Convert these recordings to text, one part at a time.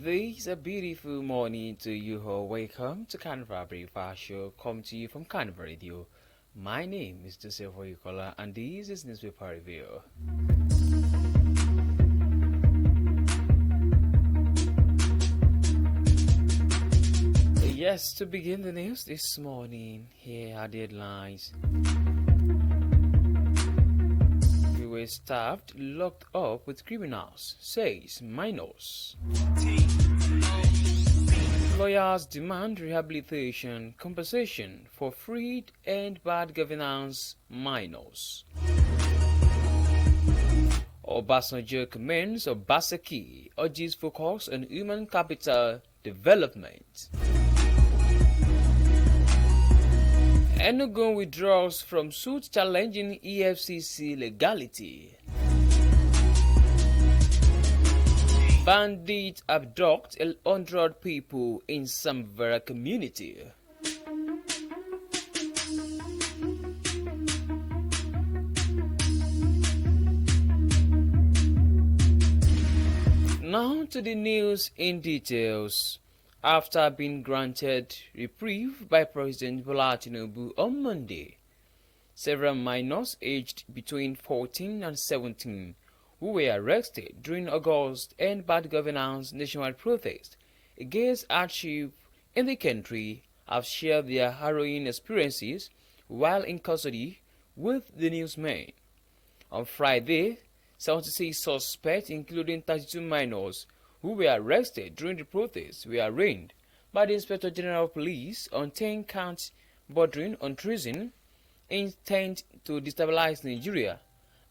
This is a beautiful morning to you all. Welcome to Carnival Breakfast Show, come to you from Carnival Radio. My name is Joseph Oyukola, and this is Newspaper Review. Yes, to begin the news this morning, here are the headlines. We were stabbed, locked up with criminals, says minors. Lawyers demand rehabilitation, compensation for freed and bad governance minors. Obasanjo commends Obaseki, urges focus on human capital development. Enugu withdraws from suit challenging EFCC legality. Bandits abduct 100 people in Samvera community. Now to the news in details. After being granted reprieve by President Bola Tinubu on Monday, several minors aged between 14 and 17 who were arrested during August and bad governance nationwide protest against hardship in the country have shared their harrowing experiences while in custody with the newsmen. On Friday, 76 suspects, including 32 minors, who were arrested during the protests were arraigned by the Inspector General of Police on 10 counts bordering on treason, intent to destabilize Nigeria,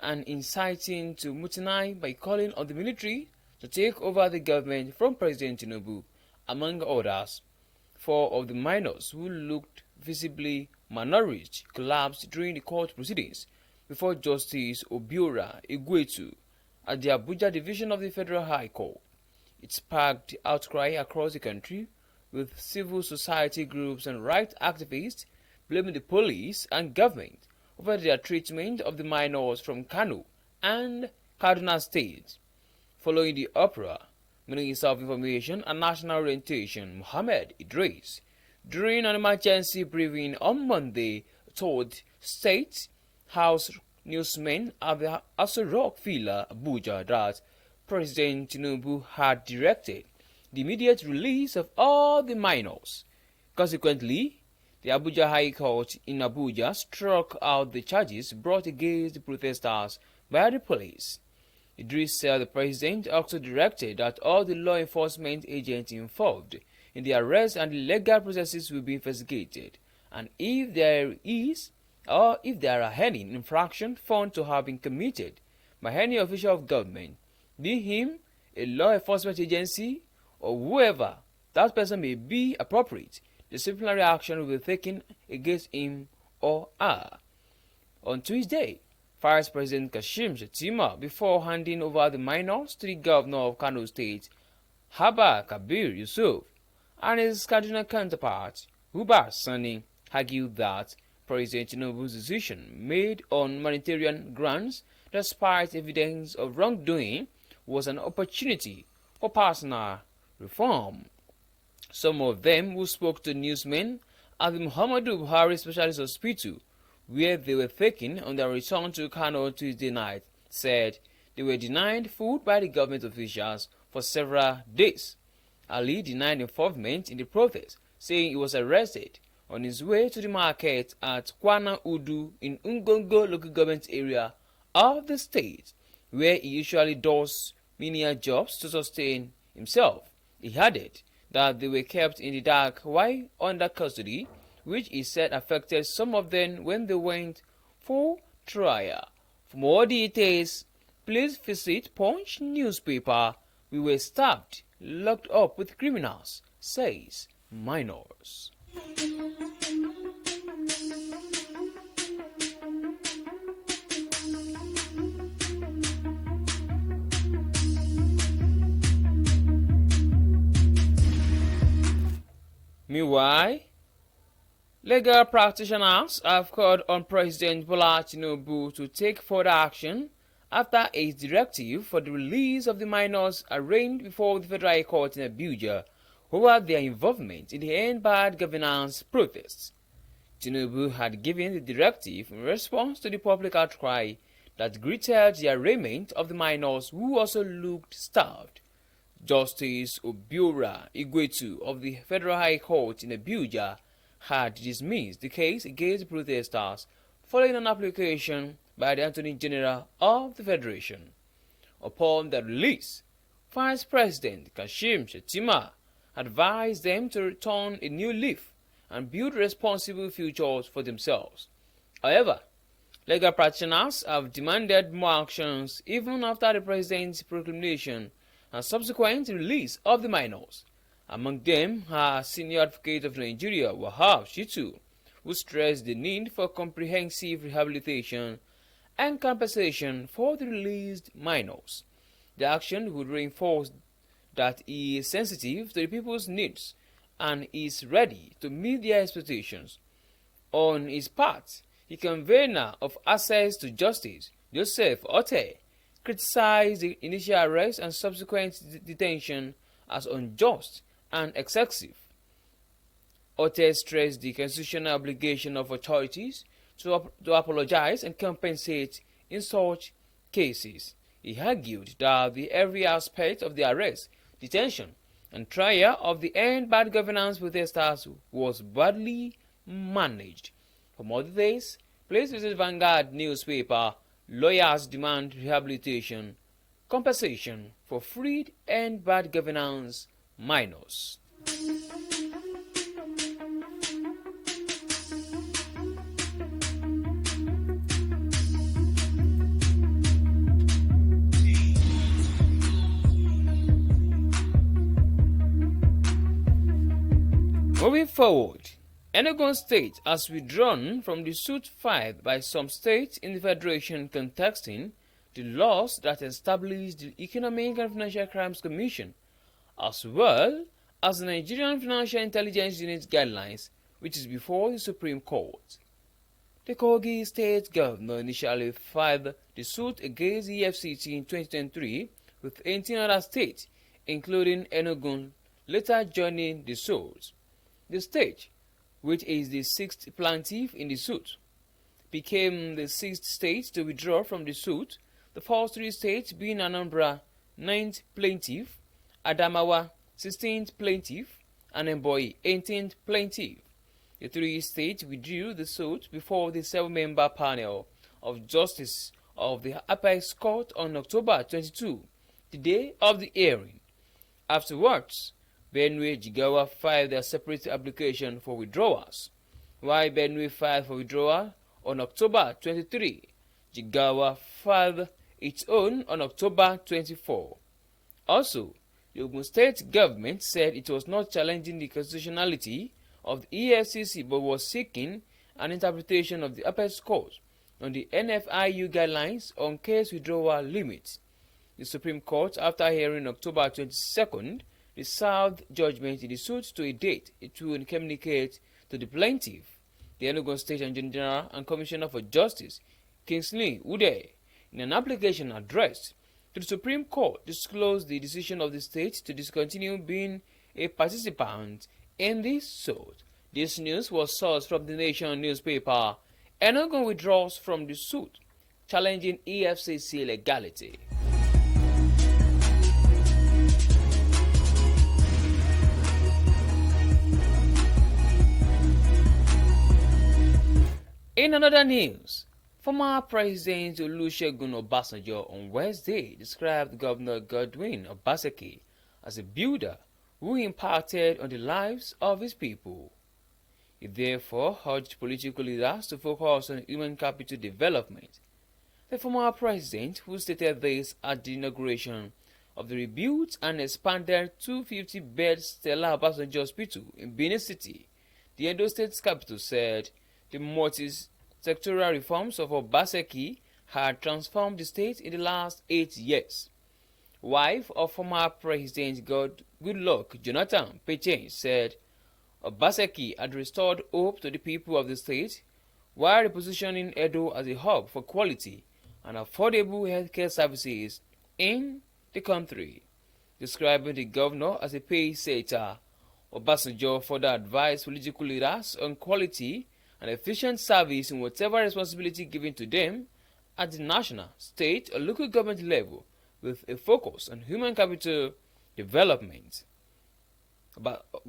and inciting to mutiny by calling on the military to take over the government from President Tinubu, among others. 4 of the minors who looked visibly malnourished collapsed during the court proceedings before Justice Obiora Igwetu at the Abuja Division of the Federal High Court. It sparked outcry across the country, with civil society groups and rights activists blaming the police and government over their treatment of the minors from Kano and Kaduna State. Following the uproar, Minister of Information and National Orientation Mohammed Idris, during an emergency briefing on Monday, told State House newsmen at the Aso Rock Villa, Abuja, that President Tinubu had directed the immediate release of all the minors. Consequently, the Abuja High Court in Abuja struck out the charges brought against the protesters by the police. Idris said the president also directed that all the law enforcement agents involved in the arrest and the legal processes will be investigated, and if there is or if there are any infraction found to have been committed by any official of government, be him a law enforcement agency or whoever that person may be appropriate, disciplinary action will be taken against him or her. On Tuesday, Vice President Kashim Shettima, before handing over the minors to the governor of Kano State, Haba Kabir Yusuf, and his Kaduna counterpart, Uba Sani, argued that President Tinubu's decision made on humanitarian grounds, despite evidence of wrongdoing, was an opportunity for personal reform. Some of them who spoke to newsmen at the Muhammadu Buhari Specialist Hospital, where they were taken on their return to Kano Tuesday night, said they were denied food by the government officials for several days. Ali denied involvement in the protest, saying he was arrested on his way to the market at Kwana Udu in Ungongo local government area of the state, where he usually does menial jobs to sustain himself. He added that they were kept in the dark while under custody, which he said affected some of them when they went for trial. For more details, please visit Punch newspaper. We were stabbed, locked up with criminals, says minors. Meanwhile, legal practitioners have called on President Bola Tinubu to take further action after a directive for the release of the minors arraigned before the Federal High Court in Abuja over their involvement in the End Bad Governance protests. Tinubu had given the directive in response to the public outcry that greeted the arraignment of the minors who also looked starved. Justice Obiora Igwetu of the Federal High Court in Abuja had dismissed the case against the protesters following an application by the Attorney General of the Federation. Upon their release, Vice President Kashim Shettima advised them to return a new leaf and build responsible futures for themselves. However, legal practitioners have demanded more actions even after the President's proclamation and subsequent release of the minors. Among them are Senior Advocate of Nigeria Wahab Shitu, who stressed the need for comprehensive rehabilitation and compensation for the released minors. The action would reinforce that he is sensitive to the people's needs and is ready to meet their expectations. On his part, the convener of Access to Justice, Joseph Otte, criticized the initial arrest and subsequent detention as unjust and excessive. Otte stressed the constitutional obligation of authorities to apologize and compensate in such cases. He argued that every aspect of the arrest, detention, and trial of the End Bad Governance protesters was badly managed. For more details, please visit Vanguard newspaper. Lawyers demand rehabilitation, compensation for freed End Bad Governance minors. Moving forward, Oyo State has withdrawn from the suit filed by some states in the Federation contesting the laws that establish the Economic and Financial Crimes Commission, as well as the Nigerian Financial Intelligence Unit guidelines, which is before the Supreme Court. The Kogi State Governor initially filed the suit against the EFCT in 2023 with 18 other states, including Enugu, later joining the suit. The state, which is the sixth plaintiff in the suit, became the sixth state to withdraw from the suit, the first three states being Anambra, 9th plaintiff, Adamawa, 16th plaintiff, and Ebonyi, 18th plaintiff. The three states withdrew the suit before the 7-member panel of justice of the Apex Court on October 22, the day of the hearing. Afterwards, Benue Jigawa filed their separate application for withdrawals. While Benue filed for withdrawal on October 23, Jigawa filed its own on October 24. Also, the Ogun State government said it was not challenging the constitutionality of the EFCC but was seeking an interpretation of the Apex Court on the NFIU guidelines on case withdrawal limits. The Supreme Court, after hearing October 22nd, reserved judgment in the suit to a date it will communicate to the plaintiff. The Enugu State Attorney General and Commissioner for Justice, Kingsley Ude, in an application addressed to the Supreme Court, disclosed the decision of the state to discontinue being a participant in this suit. This news was sourced from the Nation newspaper. Enugu withdraws from the suit, challenging EFCC legality. In another news, former President Olusegun Obasanjo on Wednesday described Governor Godwin Obaseki as a builder who impacted on the lives of his people. He therefore urged political leaders to focus on human capital development. The former president, who stated this at the inauguration of the rebuilt and expanded 250-bed Stella Obasanjo Hospital in Benin City, the Edo State's capital, said the multi-sectoral reforms of Obaseki had transformed the state in the last 8 years. Wife of former President Goodluck Jonathan Pechen said Obaseki had restored hope to the people of the state while repositioning Edo as a hub for quality, and affordable healthcare services in the country. Describing the governor as a pace-setter, Obasanjo further advised political leaders on quality and efficient service in whatever responsibility given to them at the national, state, or local government level, with a focus on human capital development.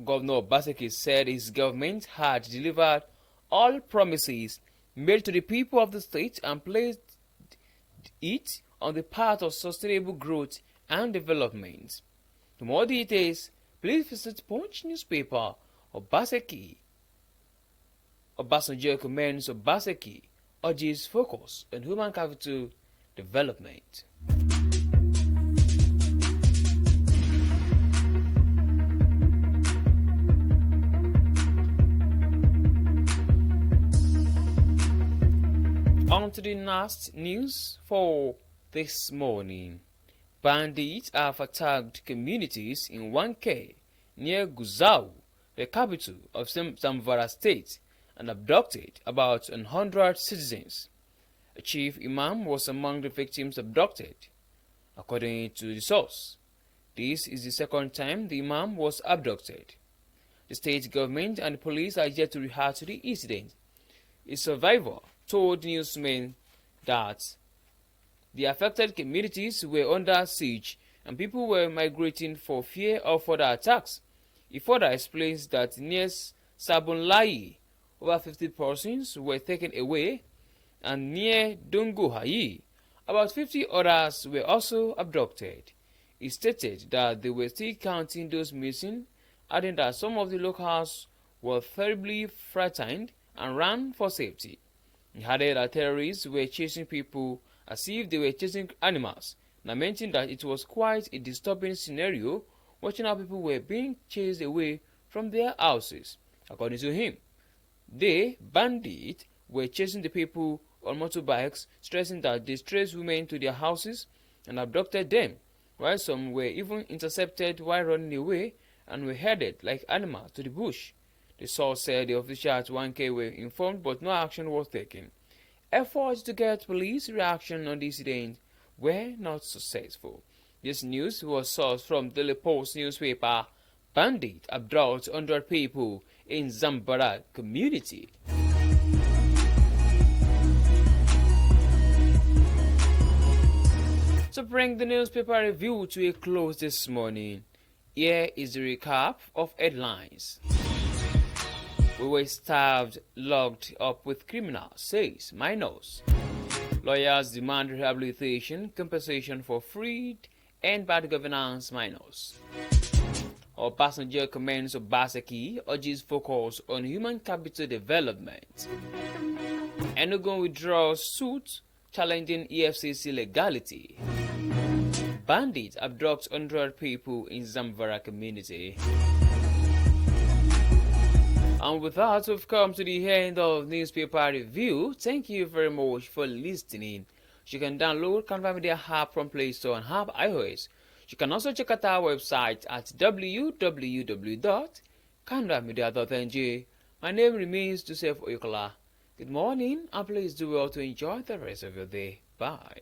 Governor Obaseki said his government had delivered all promises made to the people of the state and placed it on the path of sustainable growth and development. For more details, please visit Punch newspaper. Obasanjo commends Obaseki urges focus on human capital development. On to the last news for this morning. Bandits have attacked communities in 1K near Guzau, the capital of Zamfara State, and abducted about 100 citizens. A chief imam was among the victims abducted, according to the source. This is the second time the imam was abducted. The state government and police are yet to react to the incident. A survivor told newsmen that the affected communities were under siege and people were migrating for fear of further attacks. He further explains that near Sabunlayi, over 50 persons were taken away, and near Dunguhayi, about 50 others were also abducted. He stated that they were still counting those missing, adding that some of the locals were terribly frightened and ran for safety. He added that terrorists were chasing people as if they were chasing animals, lamenting that it was quite a disturbing scenario watching how people were being chased away from their houses. According to him, they, bandits, were chasing the people on motorbikes, stressing that they traced women to their houses and abducted them, while some were even intercepted while running away and were headed like animals to the bush. The source said the officials at 1K were informed but no action was taken. Efforts to get police reaction on the incident were not successful. This news was sourced from the Post newspaper. Bandit abduct 100 people in Zamfara community. To bring the newspaper review to a close this morning, here is the recap of headlines. We were starved, locked up with criminals, says minors. Lawyers demand rehabilitation, compensation for freed and bad governance minors. Obasanjo commends Obaseki, urges focus on human capital development. Enugu withdraws suit challenging EFCC legality. Bandits abduct 100 people in Zamfara community. And with that, we've come to the end of newspaper review. Thank you very much for listening. You can download Carnival Media app from Play Store and app iOS. You can also check out our website at www.carnivalmedia.ng. My name remains Joseph Oyokola. Good morning and please do well to enjoy the rest of your day. Bye.